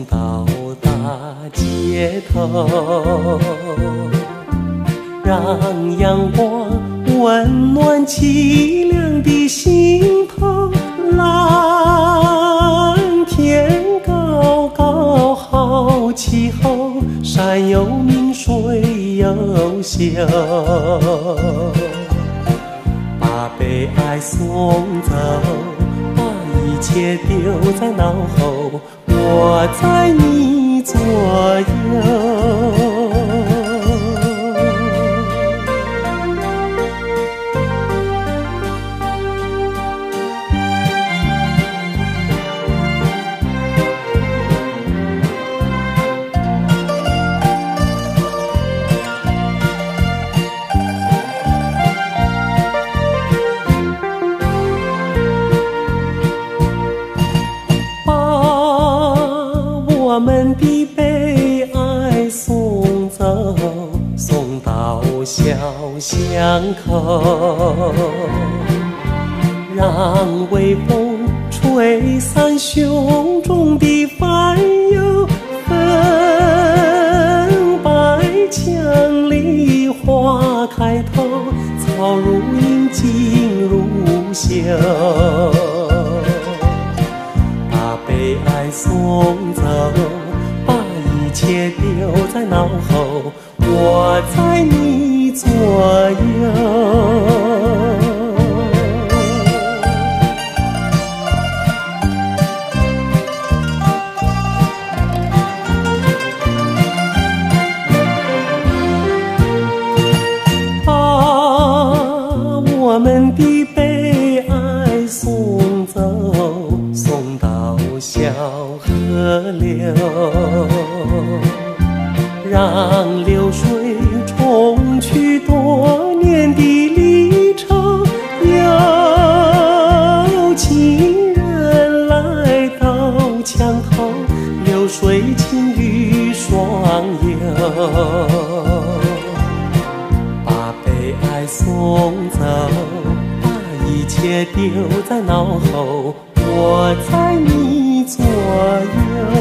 到大街头，让阳光温暖凄凉的心头。蓝天高高好气候，山有名水有秀，把悲哀送走，把一切丢在脑后，我在你左右。我们的悲哀送走，送到小巷口，让微风吹散胸中的烦忧，粉白墙里花开头，草如茵锦如绣，悲哀送走，把一切丢在脑后，我在你左右。把我们的悲哀送走，送到小河流，让流水冲去多年的离愁，有情人来到墙头，流水轻于双游，把悲哀送走，把一切丢在脑后，我在你左右。